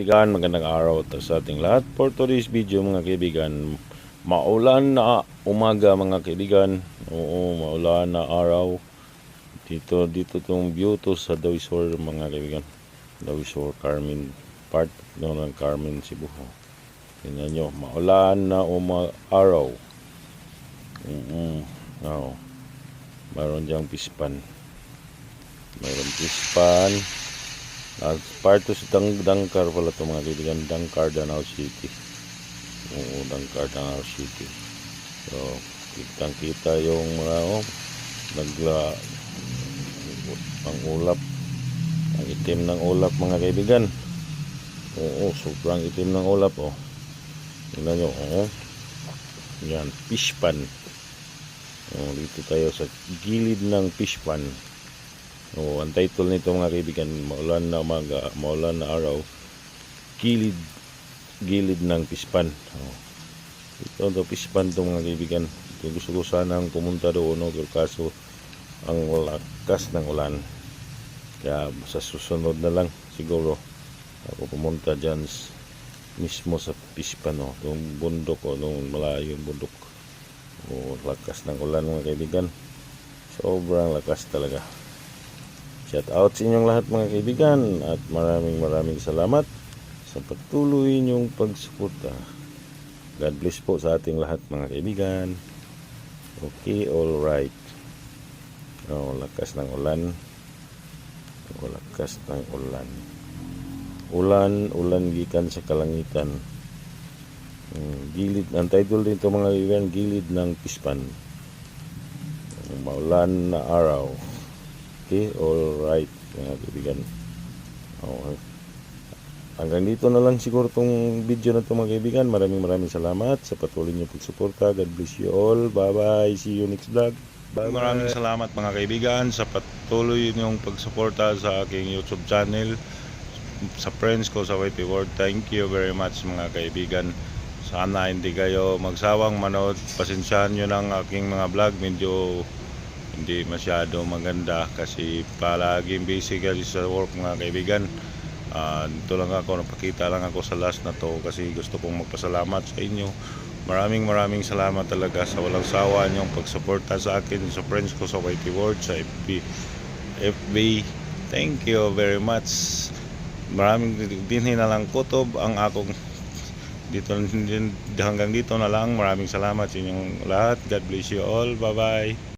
kaibigan, magandang araw sa ating lahat. For today's video mga kaibigan, maulan na umaga mga kaibigan. Oo, maulan na araw. Dito tong view to sa Dawisor mga kaibigan. Dawisor, Carmen, part ng Carmen, Cebu. Tingnan nyo, maulan na araw. Oo. Mayroon diyang pispan. At part to sa Dangkar pala ito mga kaibigan. Dangkar, Danau City. Oo, Dangkar, Danau City. So, kitang-kita yung mga ang ulap. Ang itim ng ulap mga kaibigan. Oo, sobrang itim ng ulap. Oh. Tingnan nyo. Oo. Yan, fish pan. Oh, dito tayo sa gilid ng fish pan. Oh, ang title nito mga kaibigan, maulan na umaga, maulan na araw, gilid ng pispan. Oh. Ito ang pispan ito mga kaibigan. Gusto ko sanang pumunta doon, no? Kaso ang lakas ng ulan. Kaya sa susunod na lang siguro ako pumunta dyan mismo sa pispan. No? Yung bundok, yung malayo yung bundok. Oh, lakas ng ulan mga kaibigan. Sobrang lakas talaga. Shout out sa inyong lahat mga kaibigan at maraming salamat sa patuloy niyong pagsuporta. God bless po sa ating lahat mga kaibigan. Okay, all right. Oh, lakas ng ulan. Oh, lakas ng ulan. Ulan gikan sa kalangitan. Gilid, ang title dito mga kaibigan, gilid ng pispan. Maulan na araw. Okay, all right mga kaibigan. Okay. Hanggang dito na lang siguro tong video na to mga kaibigan. Maraming salamat sa patuloy niyo pagsuporta. God bless you all. Bye-bye. See you next vlog. Bye-bye. Maraming salamat mga kaibigan sa patuloy niyong pagsuporta sa aking YouTube channel. Sa friends ko sa YT World. Thank you very much mga kaibigan. Sana hindi kayo magsawang manood. Pasensyahan nyo ng aking mga vlog. Medyo hindi masyado maganda kasi palaging busy kasi sa work mga kaibigan. Dito lang ako, napakita lang ako sa last na to kasi gusto kong magpasalamat sa inyo. Maraming salamat talaga sa walang sawa niyong pagsuporta sa akin, sa friends ko sa YT World, sa FB. Thank you very much. Maraming dinhi na lang kutob ang akong dito, hanggang dito na lang. Maraming salamat sa inyong lahat. God bless you all. Bye bye.